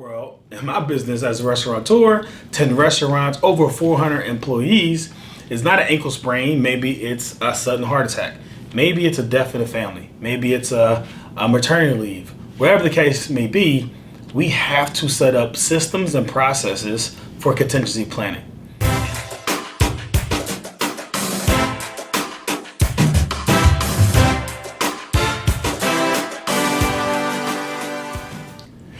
world, in my business as a restaurateur, 10 restaurants, over 400 employees, it's not an ankle sprain. Maybe it's a sudden heart attack. Maybe it's a death in the family. Maybe it's a maternity leave. Whatever the case may be, we have to set up systems and processes for contingency planning.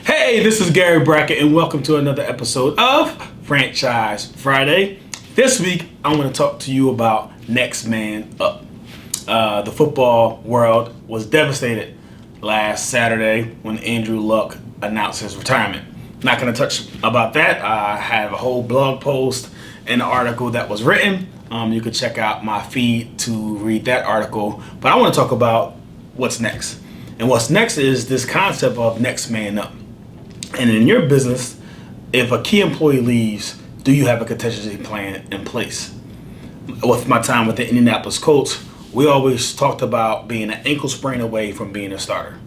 Hey, this is Gary Brackett, and welcome to another episode of Franchise Friday. This week, I want to talk to you about next man up. The football world was devastated last Saturday when Andrew Luck announced his retirement. Not going to touch about that. I have a whole blog post and an article that was written. You can check out my feed to read that article. But I want to talk about what's next. And what's next is this concept of next man up. And in your business, if a key employee leaves, do you have a contingency plan in place? With my time with the Indianapolis Colts, we always talked about being an ankle sprain away from being a starter.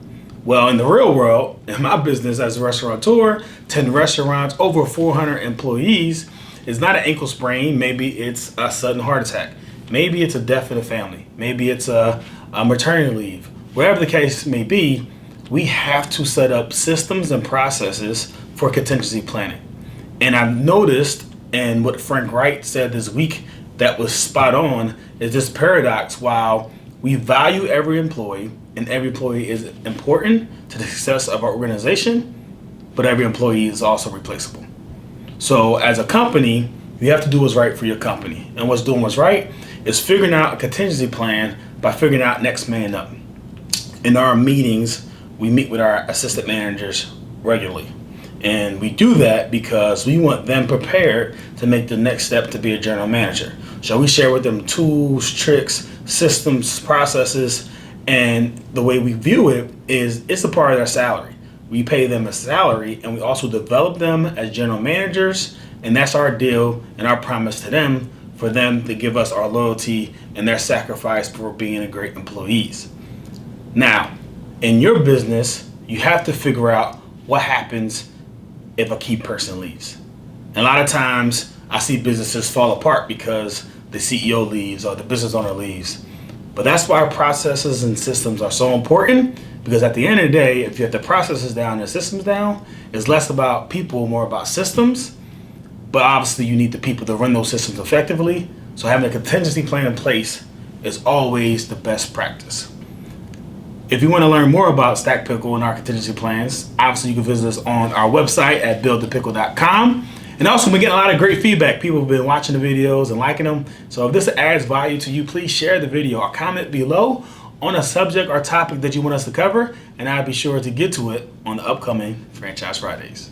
Well, in the real world, in my business as a restaurateur, 10 restaurants, over 400 employees, it's not an ankle sprain. Maybe it's a sudden heart attack. Maybe it's a death in the family. Maybe it's a maternity leave. Whatever the case may be, we have to set up systems and processes for contingency planning. And I've noticed, and what Frank Wright said this week that was spot on, is this paradox. While we value every employee, and every employee is important to the success of our organization, but every employee is also replaceable. So as a company, you have to do what's right for your company. And what's doing what's right is figuring out a contingency plan by figuring out next man up. In our meetings, we meet with our assistant managers regularly. And we do that because we want them prepared to make the next step to be a general manager. So we share with them tools, tricks, systems, processes, and the way we view it is it's a part of their salary. We pay them a salary, and we also develop them as general managers, and that's our deal and our promise to them for them to give us our loyalty and their sacrifice for being a great employees. Now, in your business, you have to figure out what happens if a key person leaves. And a lot of times I see businesses fall apart because the CEO leaves or the business owner leaves. But that's why processes and systems are so important, because at the end of the day, if you have the processes down and the systems down, it's less about people, more about systems. But obviously you need the people to run those systems effectively. So having a contingency plan in place is always the best practice. If you want to learn more about Stacked Pickle and our contingency plans, obviously you can visit us on our website at buildthepickle.com. And also, we're getting a lot of great feedback. People have been watching the videos and liking them. So if this adds value to you, please share the video or comment below on a subject or topic that you want us to cover, and I'll be sure to get to it on the upcoming Franchise Fridays.